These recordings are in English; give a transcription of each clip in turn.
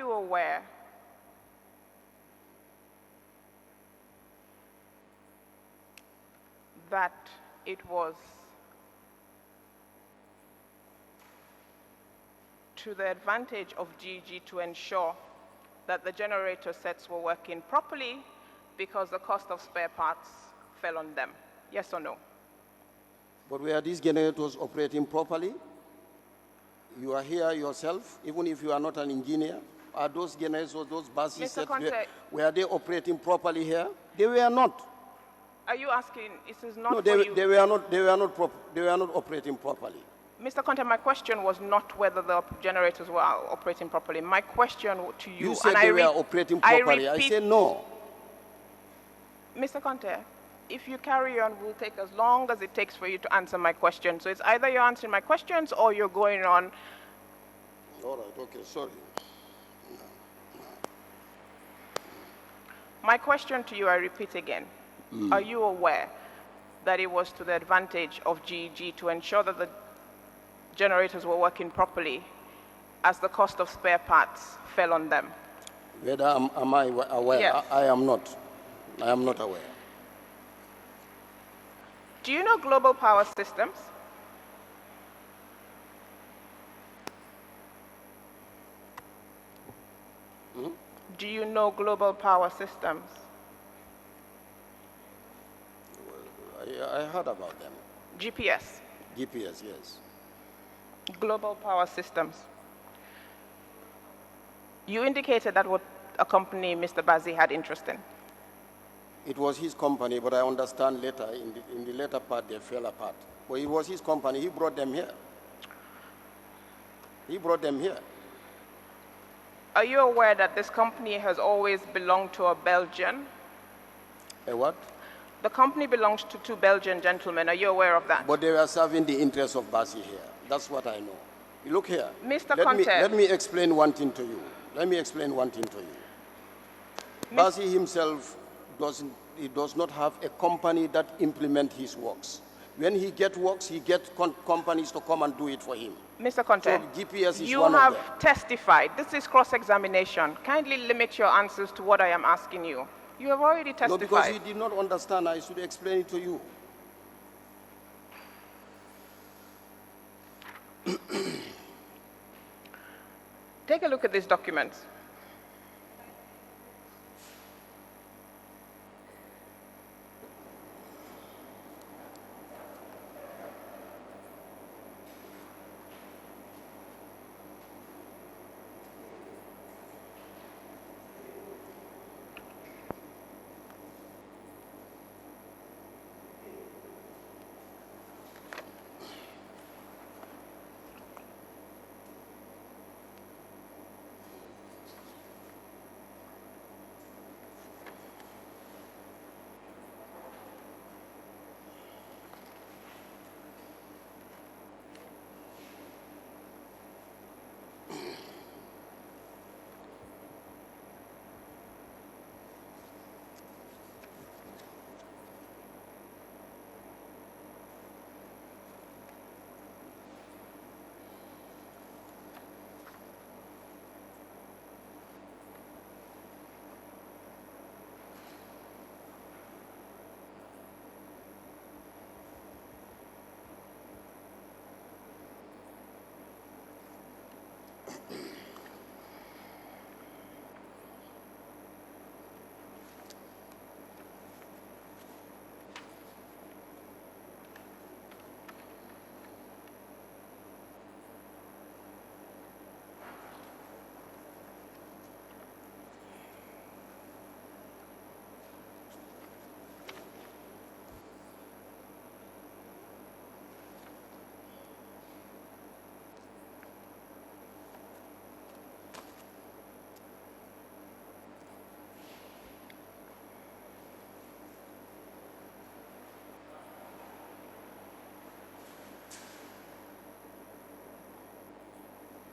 you aware that it was to the advantage of GG to ensure that the generator sets were working properly because the cost of spare parts fell on them? Yes or no? But were these generators operating properly? You are here yourself, even if you are not an engineer. Are those generators, those buses, were they operating properly here? They were not. Are you asking, this is not No, for you? They were not operating properly. Mr. Conte, my question was not whether the generators were operating properly. My question to you, You said they were operating properly. I said no. Mr. Conte, if you carry on, we'll take as long as it takes for you to answer my question. So it's either you're answering my questions or you're going on. All right, okay, sorry. My question to you, I repeat again. Are you aware that it was to the advantage of GEG to ensure that the generators were working properly as the cost of spare parts fell on them? Whether am I aware? Yes. I am not. I am not aware. Do you know Global Power Systems? Do you know Global Power Systems? I heard about them. GPS. GPS, yes. Global Power Systems. You indicated that what a company Mr. Bazi had interest in. It was his company, but I understand later, in the later part, they fell apart. But it was his company. He brought them here. He brought them here. Are you aware that this company has always belonged to a Belgian? A what? The company belongs to two Belgian gentlemen. Are you aware of that? But they were serving the interests of Bazi here. That's what I know. Look here. Mr. Conte. Let me explain one thing to you. Let me explain one thing to you. Bazi himself does not have a company that implements his works. When he gets works, he gets companies to come and do it for him. Mr. Conte, so GPS is you one have of them. testified. This is cross-examination. Kindly limit your answers to what I am asking you. You have already testified. No, because you did not understand. I should explain it to you. Take a look at these documents.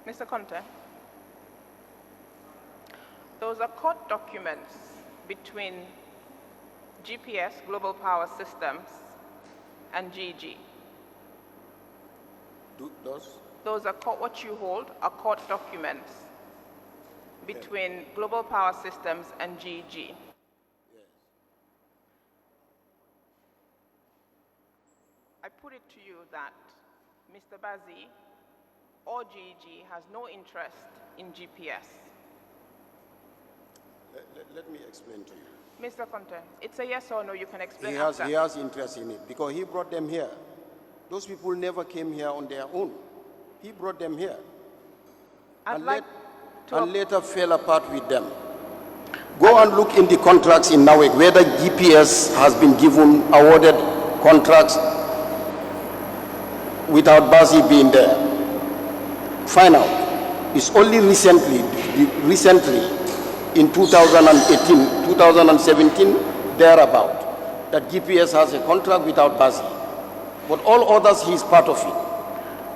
Mr. Conte, those are court documents between GPS, Global Power Systems, and GG. Those are what you hold are court documents between Global Power Systems and GEG. I put it to you that Mr. Bazi or GEG has no interest in GPS. Let me explain to you. Mr. Conte, it's a yes or no, you can explain He after. has interest in it because he brought them here. Those people never came here on their own. He brought them here. I'd like to and later fell apart with them. Go and look in the contracts in NAWEC whether GPS has been given, awarded contracts without Bazi being there. Find out. It's only recently in 2018, 2017, thereabout, that GPS has a contract without Bazi. But all others, he is part of it.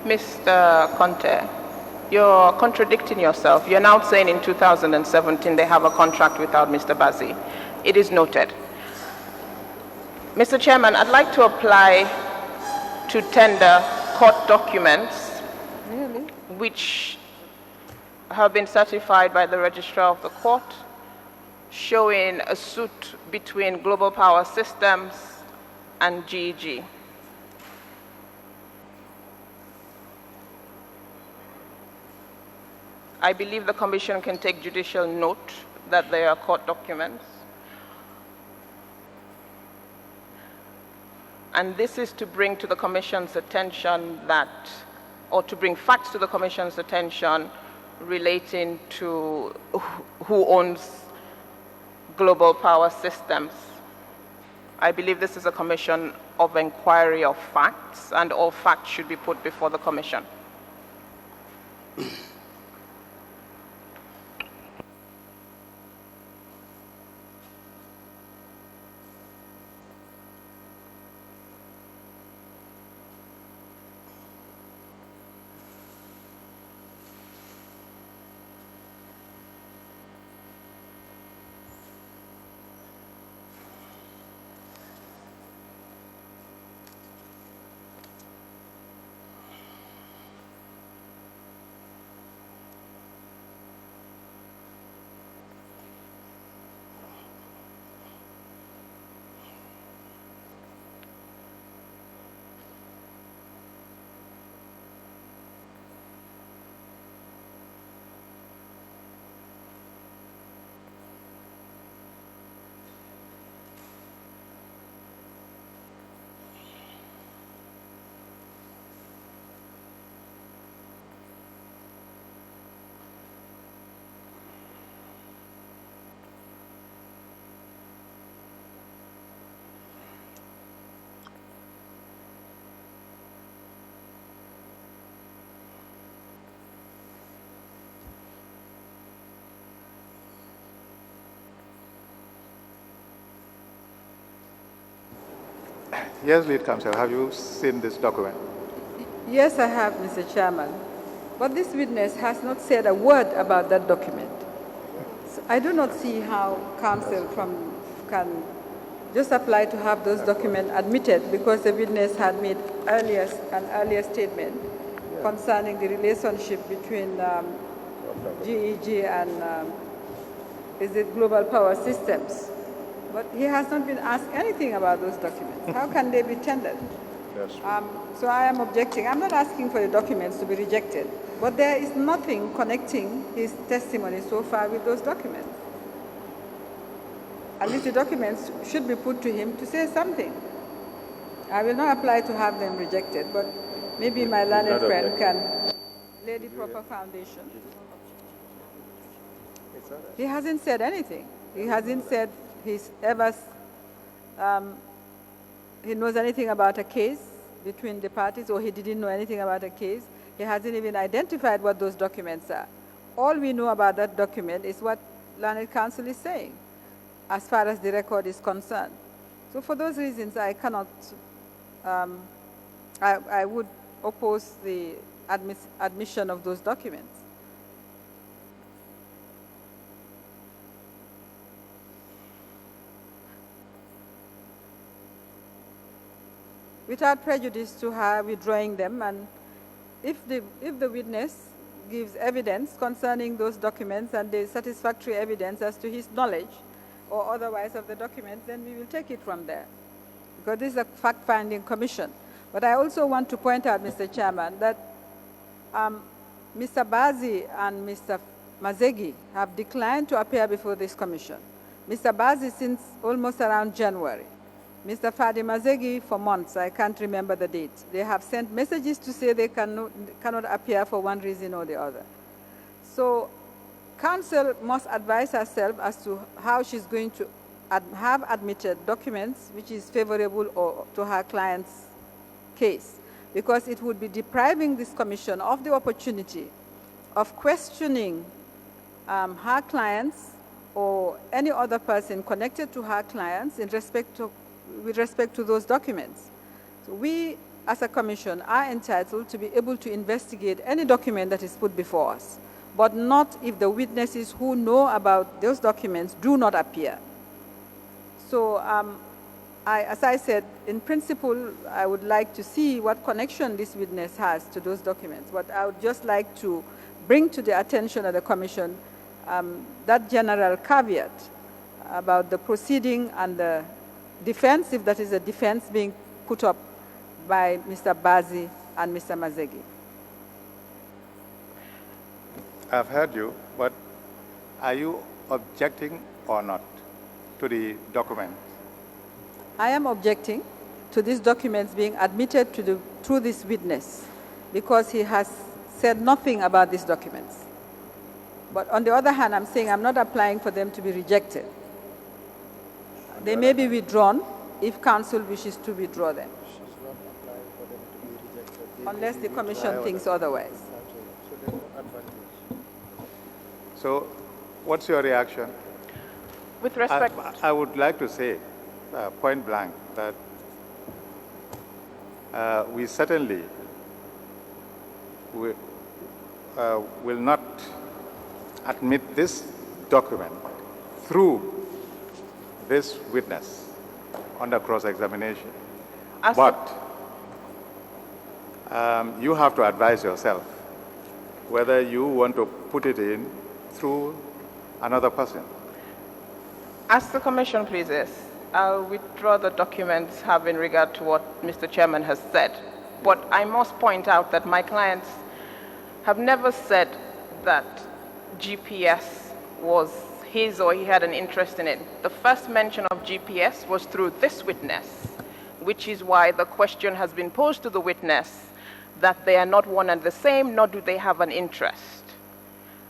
Mr. Conte, you're contradicting yourself. You're now saying in 2017 they have a contract without Mr. Bazi. It is noted. Mr. Chairman, I'd like to apply to tender court documents which have been certified by the Registrar of the Court showing a suit between Global Power Systems and GEG. I believe the Commission can take judicial note that they are court documents. And this is to bring to the Commission's attention that, or to bring facts to the Commission's attention relating to who owns Global Power Systems. I believe this is a commission of inquiry of facts, and all facts should be put before the Commission. Yes, lead counsel, have you seen this document? Yes, I have, Mr. Chairman. But this witness has not said a word about that document. So I do not see how counsel can just apply to have those documents admitted because the witness had made an earlier statement concerning the relationship between GEG and is it Global Power Systems. But he has not been asked anything about those documents. How can they be tendered? Yes. So I am objecting. I'm not asking for the documents to be rejected, but there is nothing connecting his testimony so far with those documents. At least the documents should be put to him to say something. I will not apply to have them rejected, but maybe my learned friend can lay the proper foundation. He hasn't said anything. He hasn't said he's ever, he knows anything about a case between the parties, or he didn't know anything about a case. He hasn't even identified what those documents are. All we know about that document is what learned counsel is saying, as far as the record is concerned. So for those reasons, I cannot, I would oppose the admission of those documents. Without prejudice to her withdrawing them, and if the witness gives evidence concerning those documents and the satisfactory evidence as to his knowledge or otherwise of the documents, then we will take it from there. Because this is a fact-finding commission. But I also want to point out, Mr. Chairman, that Mr. Bazi and Mr. Mazegi have declined to appear before this commission. Mr. Bazi since almost around January. Mr. Fadi Mazegi for months, I can't remember the date. They have sent messages to say they cannot appear for one reason or the other. So Council must advise herself as to how she's going to have admitted documents which is favorable to her client's case, because it would be depriving this commission of the opportunity of questioning her clients or any other person connected to her clients with respect to those documents. So we, as a commission, are entitled to be able to investigate any document that is put before us, but not if the witnesses who know about those documents do not appear. So as I said, in principle, I would like to see what connection this witness has to those documents, but I would just like to bring to the attention of the commission that general caveat about the proceeding and the defense, if that is a defense being put up by Mr. Bazi and Mr. Mazegi. I've heard you, but are you objecting or not to the document? I am objecting to these documents being admitted to through this witness because he has said nothing about these documents. But on the other hand, I'm saying I'm not applying for them to be rejected. They may be withdrawn if council wishes to withdraw them. She's not applying for them to be rejected. Unless the commission thinks otherwise. So there's no advantage. So what's your reaction? With respect, I would like to say, point blank, that we certainly will not admit this document through this witness under cross-examination. But you have to advise yourself whether you want to put it in through another person. as the commission pleases, I'll withdraw the documents having regard to what Mr. Chairman has said. But I must point out that my clients have never said that GPS was his or he had an interest in it. The first mention of GPS was through this witness, which is why the question has been posed to the witness that they are not one and the same, nor do they have an interest.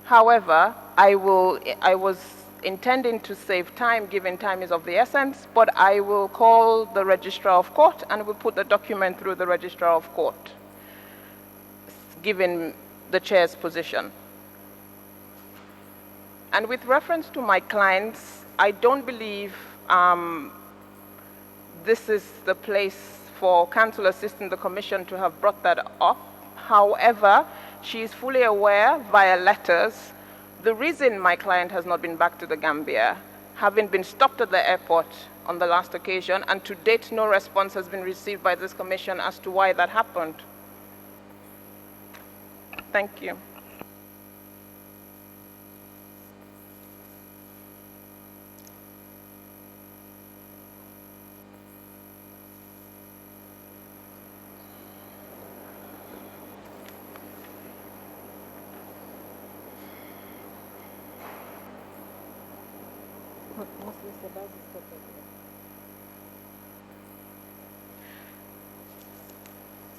However, I was intending to save time, given time is of the essence, but I will call the registrar of court and will put the document through the registrar of court, given the chair's position. And with reference to my clients, I don't believe this is the place for counsel assisting the commission to have brought that up. However, she is fully aware via letters the reason my client has not been back to the Gambia, having been stopped at the airport on the last occasion, and to date no response has been received by this commission as to why that happened. Thank you.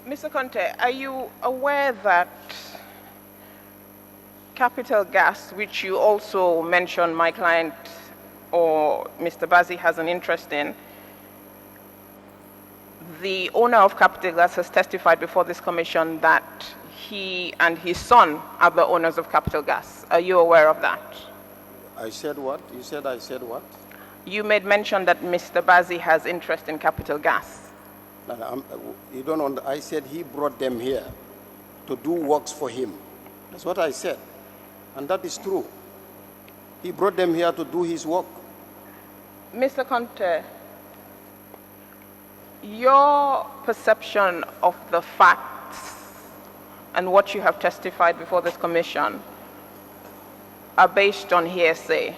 Mr. Conte, are you aware that Capital Gas, which you also mentioned my client or Mr. Bazi has an interest in, the owner of Capital Gas has testified before this commission that he and his son are the owners of Capital Gas. Are you aware of that? I said what? You said I said what? You made mention that Mr. Bazi has interest in Capital Gas. No, you don't. I said he brought them here to do works for him. That's what I said, and that is true. He brought them here to do his work. Mr. Conte, your perception of the facts and what you have testified before this commission are based on hearsay.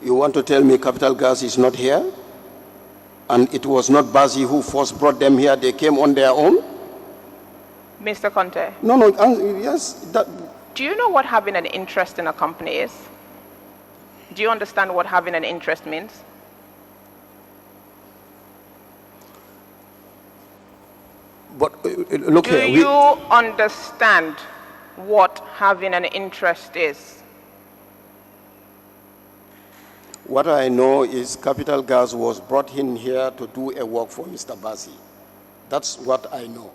You want to tell me Capital Gas is not here? And it was not Bazi who first brought them here, they came on their own? Mr. Conte, No, yes, do you know what having an interest in a company is? Do you understand what having an interest means? but look Do here. you understand what having an interest is? What I know is Capital Gas was brought in here to do a work for Mr. Bazi. That's what I know.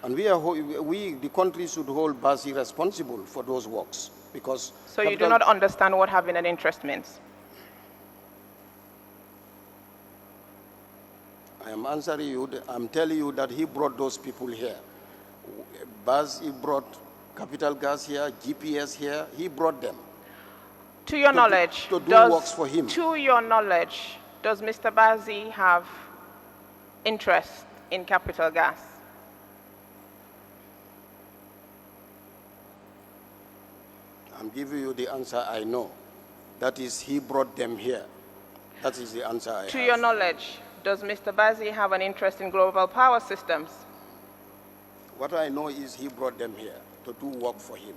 And the country should hold Bazi responsible for those works because. So you do not understand what having an interest means? I am answering you. I'm telling you that he brought those people here. Bazi brought Capital Gas here, GPS here. He brought them. To your knowledge, to do works for him. To your knowledge, does Mr. Bazi have interest in Capital Gas? I'm giving you the answer I know. That is, he brought them here. That is the answer I have. To your knowledge, does Mr. Bazi have an interest in Global Power Systems? What I know is he brought them here to do work for him.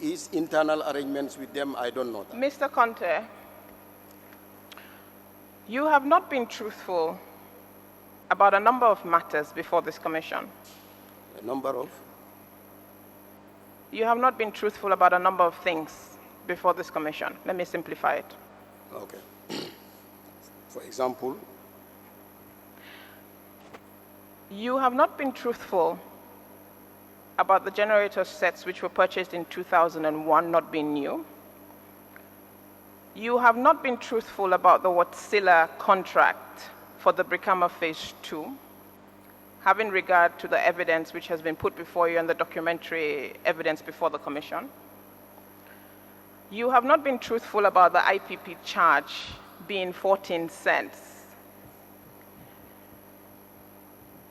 His internal arrangements with them, I don't know that. Mr. Conte, you have not been truthful about a number of matters before this commission. A number of? You have not been truthful about a number of things before this commission. Let me simplify it. Okay. For example? You have not been truthful about the generator sets which were purchased in 2001 not being new. You have not been truthful about the Wärtsilä contract for the Brikama Phase 2, having regard to the evidence which has been put before you and the documentary evidence before the commission. You have not been truthful about the IPP charge being 14 cents.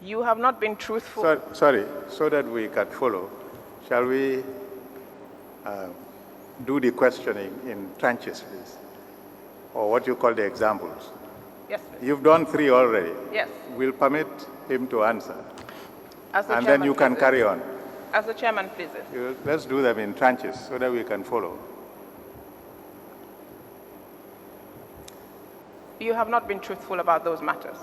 You have not been truthful. Sorry, so that we can follow, shall we do the questioning in tranches, please? Or what you call the examples? Yes, please. You've done 3 already. Yes. We'll permit him to answer. As the And then chairman you can pleases. carry on. As the chairman pleases. Let's do them in tranches so that we can follow. You have not been truthful about those matters.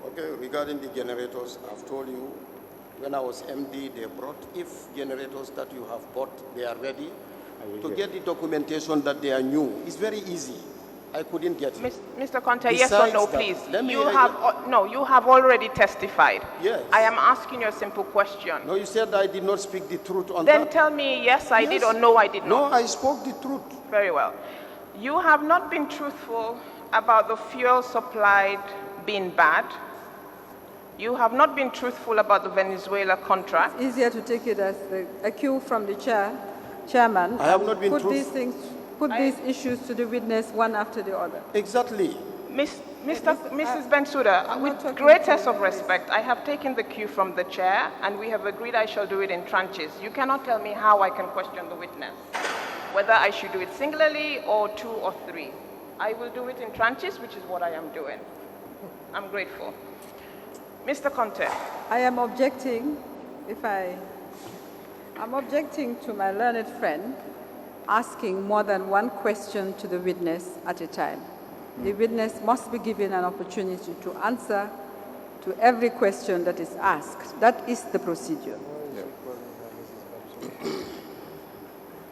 Okay, regarding the generators, I've told you, when I was MD, they brought, if generators that you have bought, they are ready, to get the documentation that they are new, it's very easy. I couldn't get it. Mr. Conte, yes or no, Besides that, please? let me- You have already testified. Yes. I am asking you a simple question. No, you said I did not speak the truth on Then that. tell me yes, I did, Yes. or no, I did No, not. I spoke the truth. Very well. You have not been truthful about the fuel supplied being bad. You have not been truthful about the Venezuela contract. Easier to take it as a cue from the chairman. I have not been Put truth- these things, put these issues to the witness one after the other. Exactly. Mrs. Bensouda, I'm with not talking greatest to of you. respect, I have taken the cue from the chair, and we have agreed I shall do it in tranches. You cannot tell me how I can question the witness, whether I should do it singularly or 2 or 3. I will do it in tranches, which is what I am doing. I'm grateful. Mr. Conte, I am objecting, I'm objecting to my learned friend asking more than one question to the witness at a time. The witness must be given an opportunity to answer to every question that is asked. That is the procedure.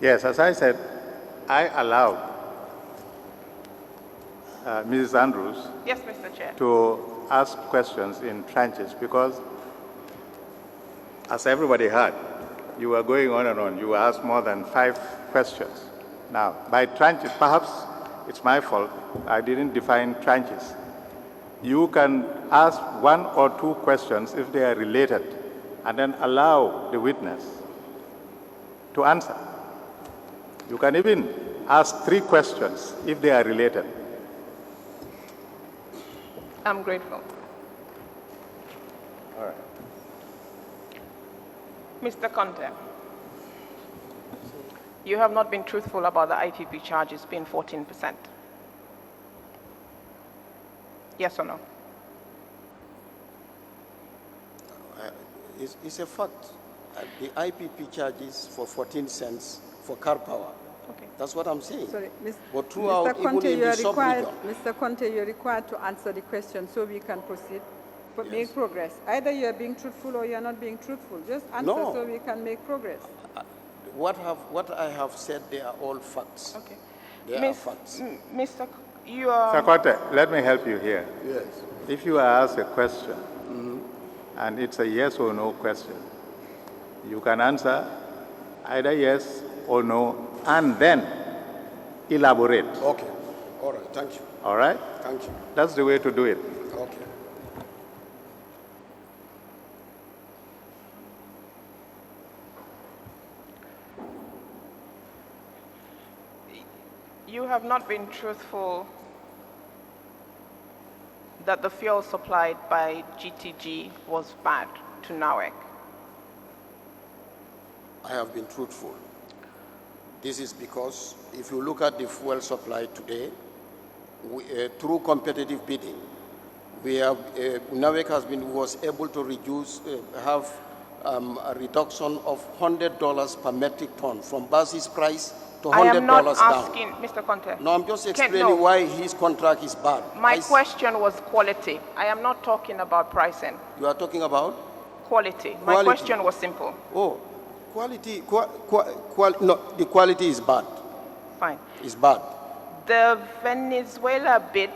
Yes, as I said, I allowed Mrs. Andrews yes, Mr. Chair. to ask questions in tranches because, as everybody heard, you were going on and on. You asked more than 5 questions. Now, by tranches, perhaps it's my fault. I didn't define tranches. You can ask 1 or 2 questions if they are related, and then allow the witness to answer. You can even ask 3 questions if they are related, I'm grateful. All right. Mr. Conte, you have not been truthful about the IPP charges being 14%. Yes or no? It's a fact. The IPP charges for 14 cents for car power. Okay. That's what I'm saying. Sorry, But throughout, Mr. Conte, even in you the are required, sub-region. Mr. Conte, you're required to answer the question so we can proceed, but Yes. make progress. Either you are being truthful or you are not being truthful. Just answer No. so we can make progress. What I have said, they are all facts. Okay. They are facts. Mr. You are... Sakwate, let me help you here. Yes. If you are asked a question, and it's a yes or no question, you can answer either yes or no, and then elaborate. Okay. All right. Thank you. All right? Thank you. That's the way to do it. Okay. You have not been truthful that the fuel supplied by GTG was bad to NAWEC. I have been truthful. This is because if you look at the fuel supply today, through competitive bidding, we have NAWEC was able to reduce, have a reduction of $100 per metric ton from basis price to $100 I am not down. asking, Mr. Conte. No, I'm just explaining no. why his contract is bad. My question was quality. I am not talking about pricing. You are talking about? Quality. My Quality. question was simple. Oh, quality, no, the quality is bad. Fine. It's bad. The Venezuela bid,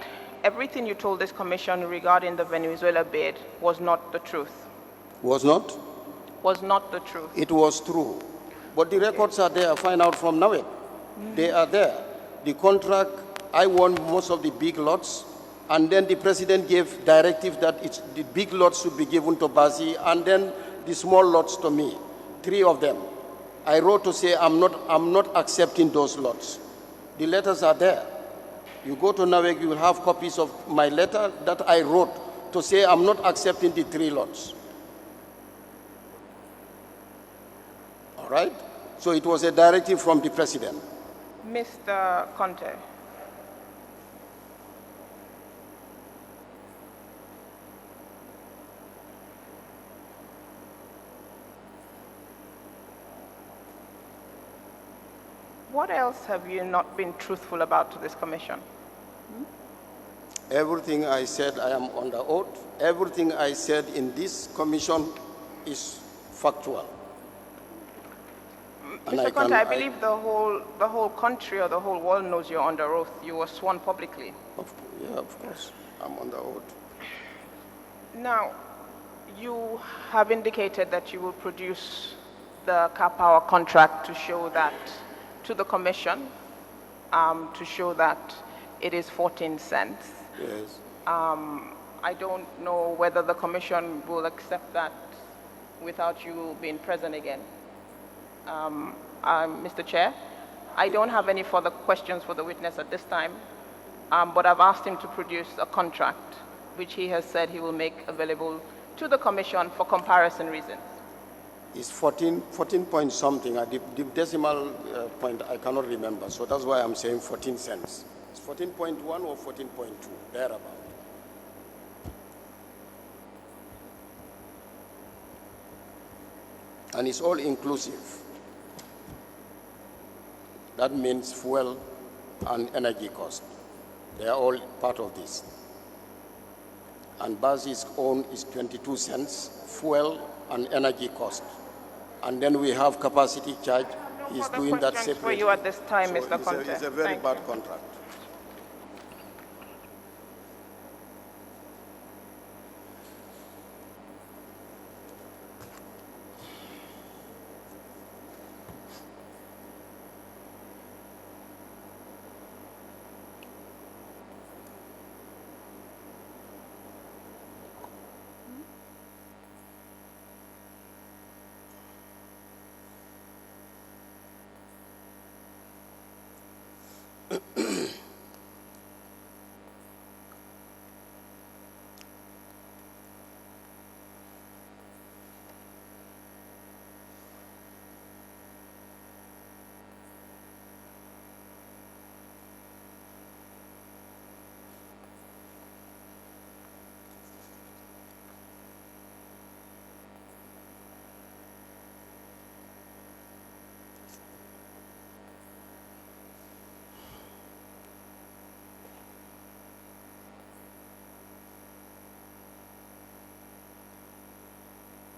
everything you told this commission regarding the Venezuela bid was not the truth. Was not? Was not the truth. It was true. But the records are there. Find out from NAWEC. They are there. The contract, I won most of the big lots, and then the president gave directive that the big lots should be given to Bazi, and then the small lots to me. 3 of them. I wrote to say I'm not accepting those lots. The letters are there. You go to NAWEC, you will have copies of my letter that I wrote to say I'm not accepting the 3 lots. All right? So it was a directive from the president. Mr. Conte, what else have you not been truthful about to this commission? Everything I said, I am under oath. Everything I said in this commission is factual. Mr. Conte, I believe the whole country or the whole world knows you're under oath. You were sworn publicly. Yeah, of course. I'm under oath. Now, you have indicated that you will produce the car power contract to show that, to the commission, to show that it is 14 cents. Yes. I don't know whether the commission will accept that without you being present again. Mr. Chair, I don't have any further questions for the witness at this time, but I've asked him to produce a contract, which he has said he will make available to the commission for comparison reasons. It's 14 point something. The decimal point I cannot remember, so that's why I'm saying 14 cents. It's 14.1 or 14.2, thereabout. And it's all inclusive. That means fuel and energy cost. They are all part of this. And Bazi's own is 22 cents, fuel and energy cost. And then we have capacity charge. He's doing that questions separately. for you at this time, So Mr. Conte. It's a very Thank bad you. contract.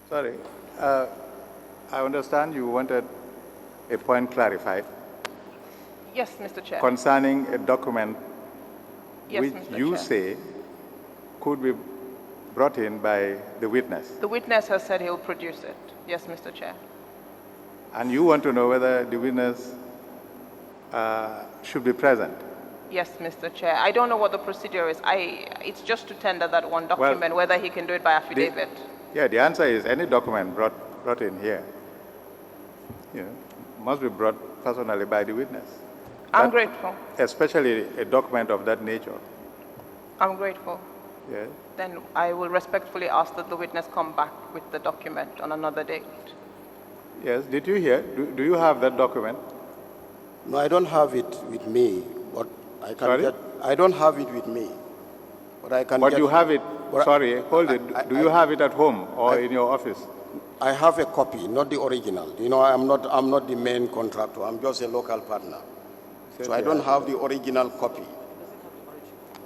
Sorry. I understand you wanted a point clarified Yes, Mr. Chair. concerning a document Yes, which Mr. you Chair. say could be brought in by the witness. The witness has said he'll produce it. Yes, Mr. Chair. And you want to know whether the witness should be present. Yes, Mr. Chair. I don't know what the procedure is. It's just to tender that one document, whether he can do it by affidavit. The answer is any document brought in here, must be brought personally by the witness. I'm grateful. Especially a document of that nature. I'm grateful. Yes. Then I will respectfully ask that the witness come back with the document on another date. Yes. Did you hear? Do you have that document? No, I don't have it with me, but I can Sorry? get. I don't have it with me, but I can. But get, you have it. but Sorry, hold it. Do you have it at home or in your office? I have a copy, not the original. You know, I'm not the main contractor. I'm just a local partner, so I don't have the original copy.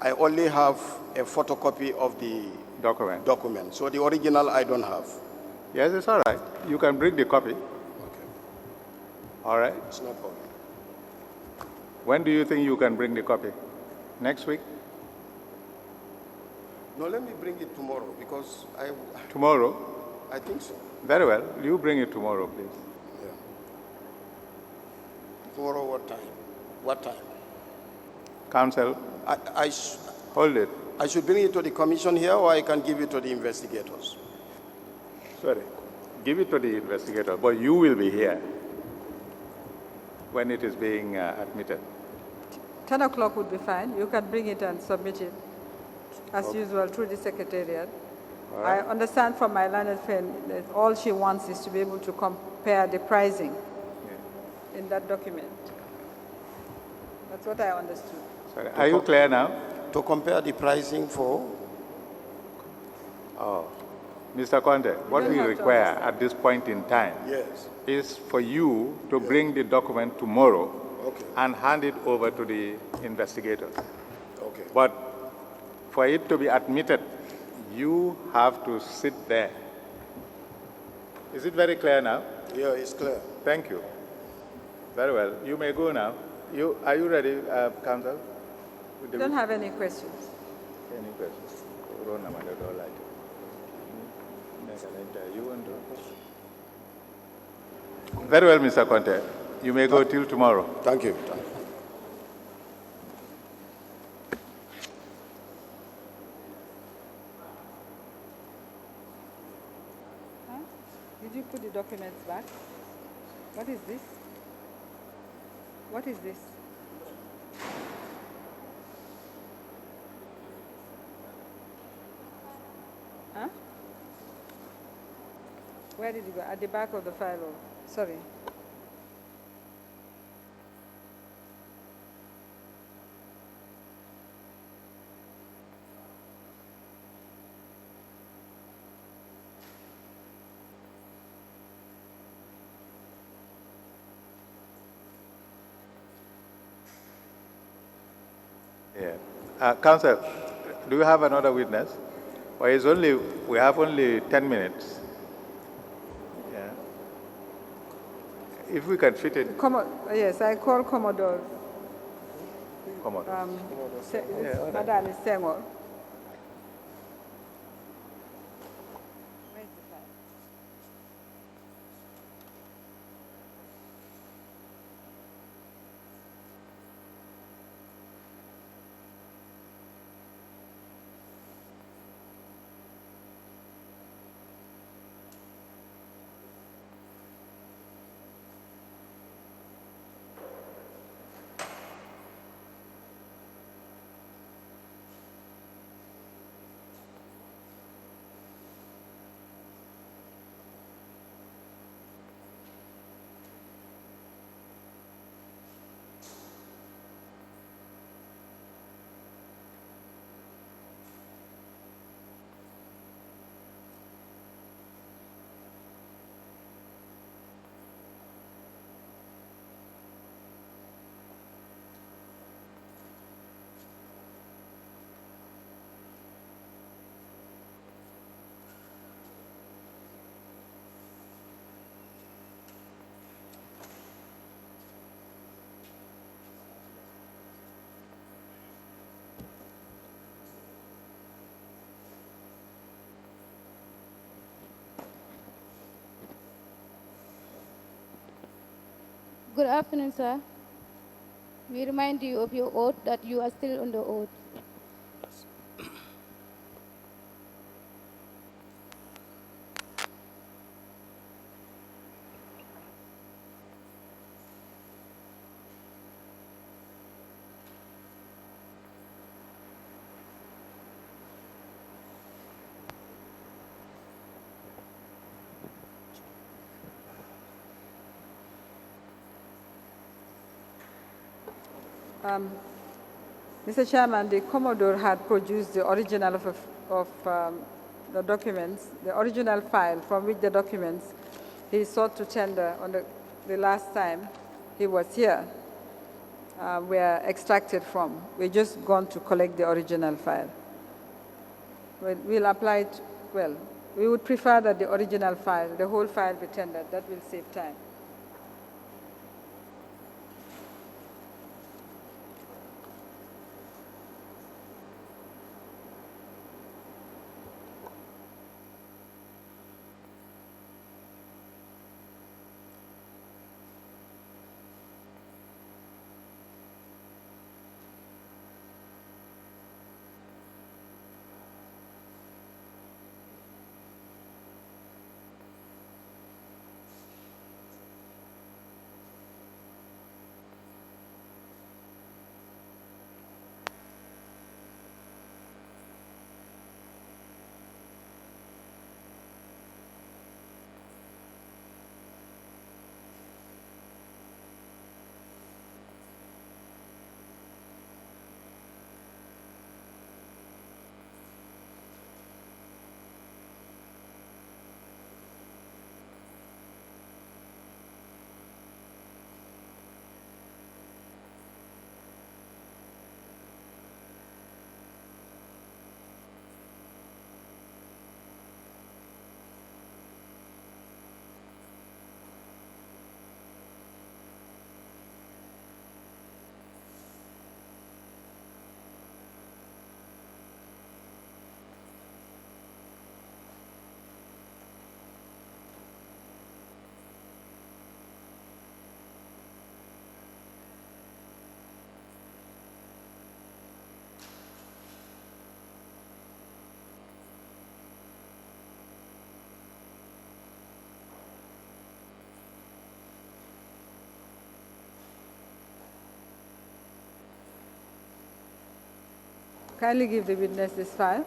I only have a photocopy of the document. So the original I don't have. Yes, it's all right. You can bring the copy. Okay. All right. It's no problem. When do you think you can bring the copy? Next week? No, let me bring it tomorrow because Tomorrow? I think so. Very well. You bring it tomorrow, please. Yeah. Tomorrow what time? What time? Counsel, Hold it. I should bring it to the commission here, or I can give it to the investigators. Sorry. Give it to the investigator, but you will be here when it is being admitted. 10 o'clock would be fine. You can bring it and submit it, as usual, through the secretariat. Right. I understand from my learned friend that all she wants is to be able to compare the pricing in that document. That's what I understood. Sorry. Are you clear now? To compare the pricing for? Mr. Conte, what don't we have to require understand. at this point in time Yes. is for you to bring the document tomorrow Okay. and hand it over to the investigators. Okay. But for it to be admitted, you have to sit there. Is it very clear now? Yeah, it's clear. Thank you. Very well. You may go now. Are you ready, Counsel? I don't have any questions. Any questions? Very well, Mr. Conte. You may go till tomorrow. Thank you. Huh? Did you put the documents back? What is this? What is this? Huh? Where did you go? At the back of the file? Or, sorry. Yeah. Counsel, do you have another witness? Or we have only 10 minutes. Yeah. If we can fit it. Yes, I call Commodore. Commodore. Madam is Sengor. Good afternoon, sir. We remind you of your oath that you are still under oath. Mr. Chairman, the Commodore had produced the original of the documents, the original file from which the documents he sought to tender on the last time he was here were extracted from. We're just gone to collect the original file. We'll apply it, well, we would prefer that the original file, the whole file be tendered. That will save time. Kindly give the witness this file.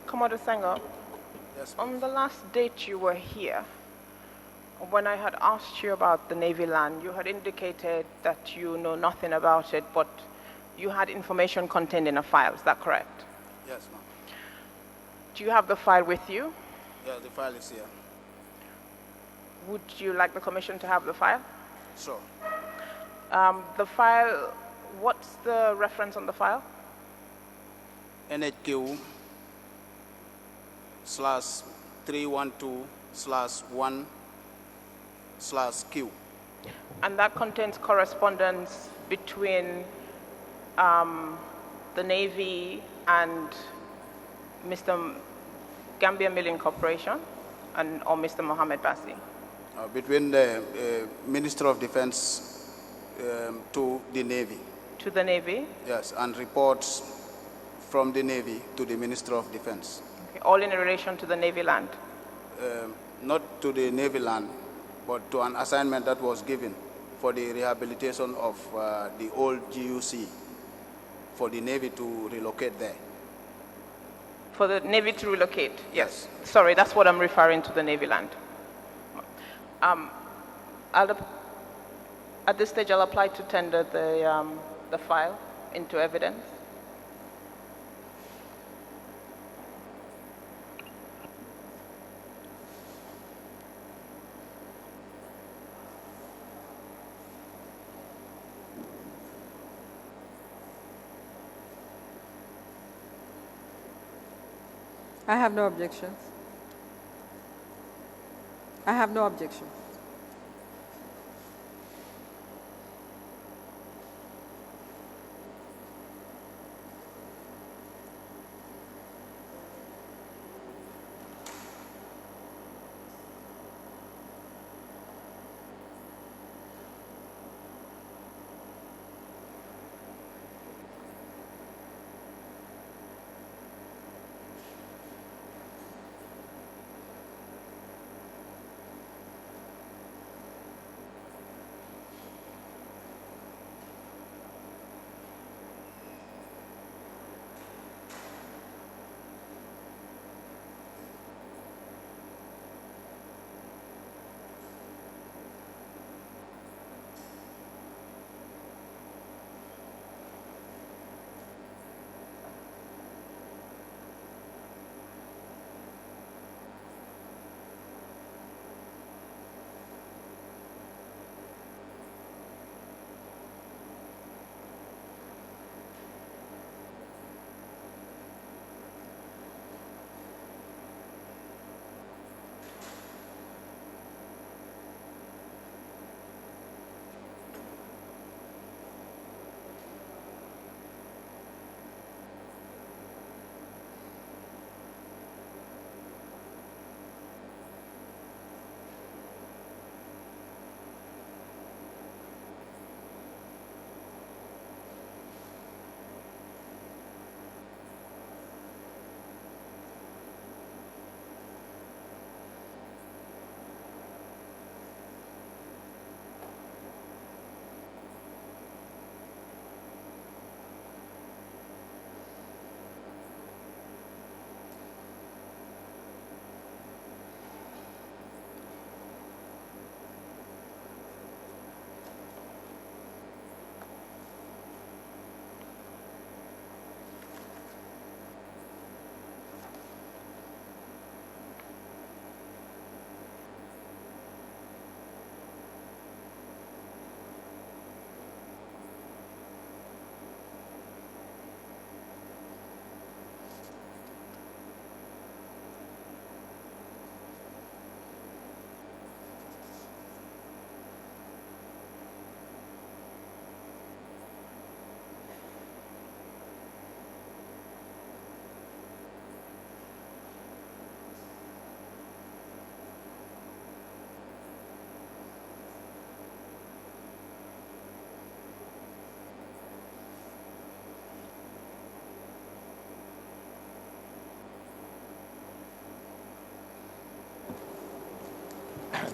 Commodore Senghor, Yes, on the last date you were here, when I had asked you about the Navy land, you had indicated that you know nothing about it, but you had information contained in a file. Is that correct? yes, ma'am. Do you have the file with you? Yeah, the file is here. Would you like the commission to have the file? Sure. The file, what's the reference on the file? NHQ /312/1/Q. And that contains correspondence between the Navy and Mr. Gambia Milling Corporation or Mr. Mohammed Bassi? Between the Minister of Defense to the Navy. To the Navy? Yes, and reports from the Navy to the Minister of Defense. Okay, all in relation to the Navy land? Not to the Navy land, but to an assignment that was given for the rehabilitation of the old GUC, for the Navy to relocate there. For the Navy to relocate? Yes. Sorry, that's what I'm referring to, the Navy land. At this stage, I'll apply to tender the file into evidence. I have no objections. I have no objection.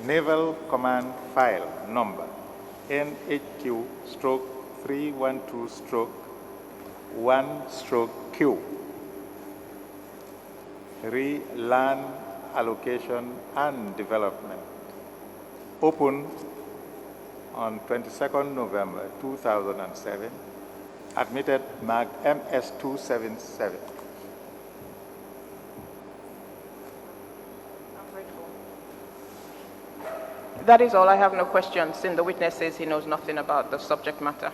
Naval Command File Number NHQ stroke 312 stroke 1 stroke Q. Land Allocation and Development. Opened on 22nd November 2007. Admitted marked MS-277. That is all. I have no questions, since the witness says he knows nothing about the subject matter.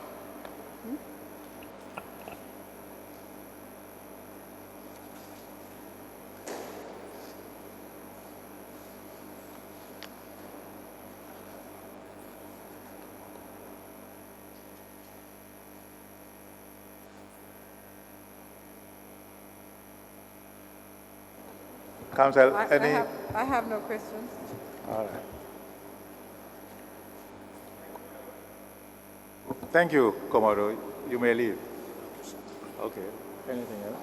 Counsel, I any? have no questions. All right. Thank you, Komodo. You may leave. Okay. Anything else?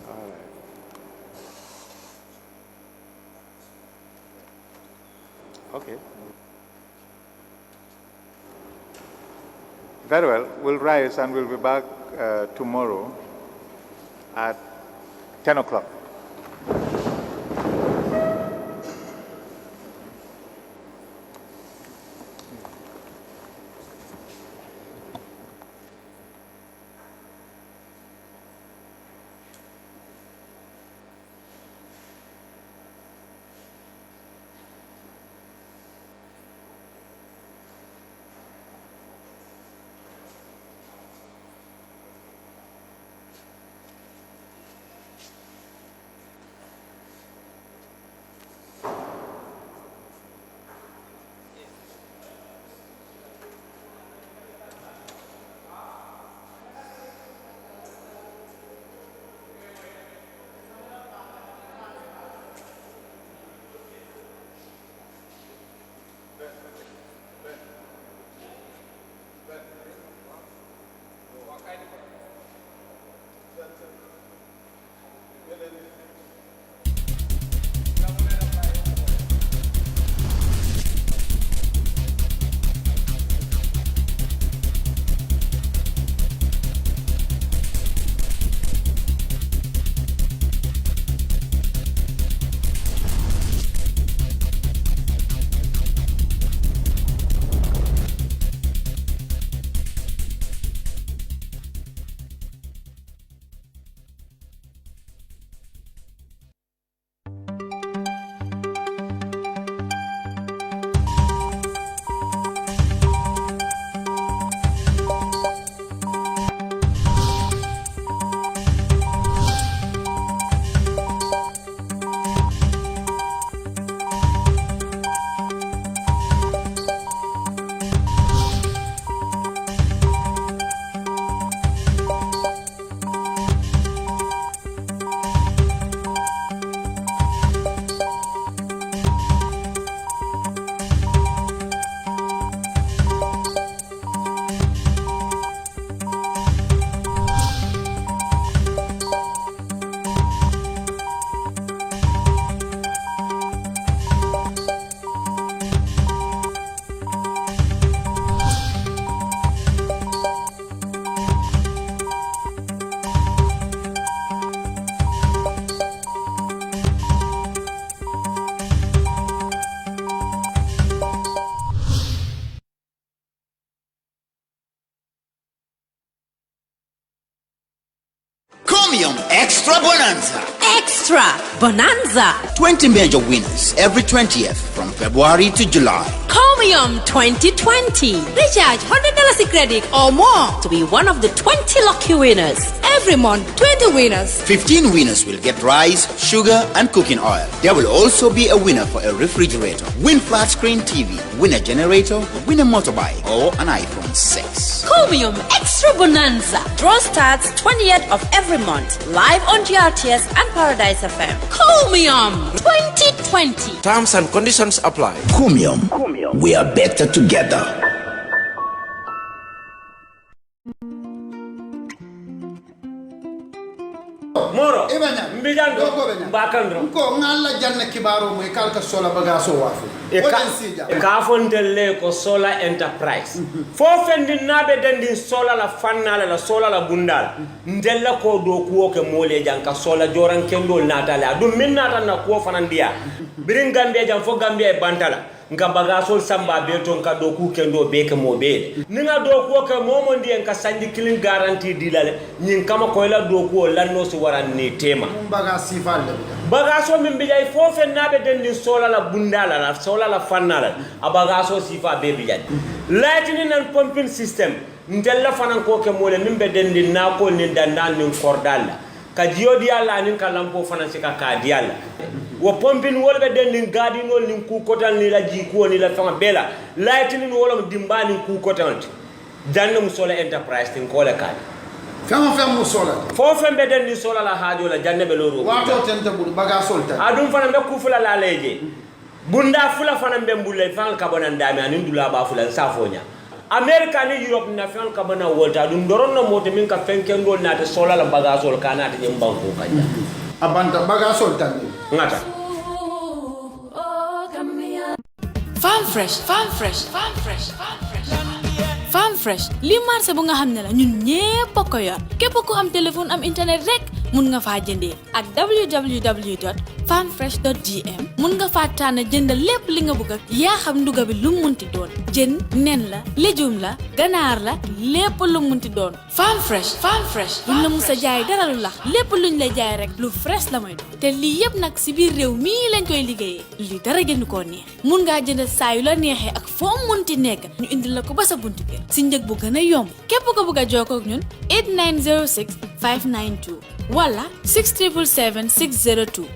All right. Okay. Very well. We'll rise and we'll be back tomorrow at 10 o'clock. Chromium Extra Bonanza. Extra Bonanza. 20 major winners every 20th from February to July. Chromium 2020. Recharge $100 credit or more to be one of the 20 lucky winners. Every month, 20 winners. 15 winners will get rice, sugar, and cooking oil. There will also be a winner for a refrigerator, win flat screen TV, win a generator, win a motorbike, or an iPhone 6. Chromium Extra Bonanza. Draw starts 20th of every month. Live on GRTS and Paradise FM. Chromium 2020. Terms and conditions apply. Chromium. We are better together. Moro Ibanya mbijando doko benya bakandro ko ngalla janna kibaro moy kalka sola bagaso wafu ka fontelle ko solar enterprise fo fendi nabe dendi solar la fannala la solar la bundal ndella ko do kuwo ke mole janka solar joran kendo natala dum min nata na ko fanandiya birin gambia jam fo gambia e bantala nga bagasol samba be ton ka do ku kendo be ke mo be ni nga do ko ke momo ndi en ka sandi kilin garantie dilale nyin kama ko la do ko lanno so waran ni tema bagasi falle bagaso min bijay fofe nabe dendi sola la bundala la sola la fannala a bagaso sifa be bijay lightning and pumping system ndella fanan ko ke mo le min be dendi na ko ni dandan ni kordalla ka jiodi alla nin ka lampo fanan sika ka dialla wo pompin wolbe den nin gadinol nin ku kotal ni la ji ko ni la fama bela lightning wolom dimbani ku kotal danno solar enterprise tin ko la kan fama solar fo fembe den ni solar la hajo la janne be loro wato tenta bul bagasol tan adum fana be ku fula la leje bunda fula fana be mbulle fan ka bonan dami anin dula ba fula safonya America ni Europe na fan ka bana wolta dum doron no moto min ka fenken do na te solar la bagasol kana te nyimban ko kanya abanta bagasol tan ngata Farm Fresh Farm Fresh li marché bu nga xam ne la ñun ñepp ko yor képp ku am téléphone am internet rek mun nga fa jëndé ak www.farmfresh.gm mun nga fa tànn jënd lépp li nga bëgg yaa xam nduga bi lu munti doon jën nen la légume la ganaar la lépp lu munti doon Farm Fresh buñ la musa jaay dara lu lax lépp luñ lay jaay rek lu fresh la may doon te lii yëpp nag si biir réew mii lañ koy liggéeyee li dara gënu koo neex mun ngaa jënd saa yu la neexee ak foo munti nekk ñu indil la ko ba sa buntu kër si njëg bu gën a yomb képp ko bëgg a jokkoo ak ñun 8906 592 wala 677 602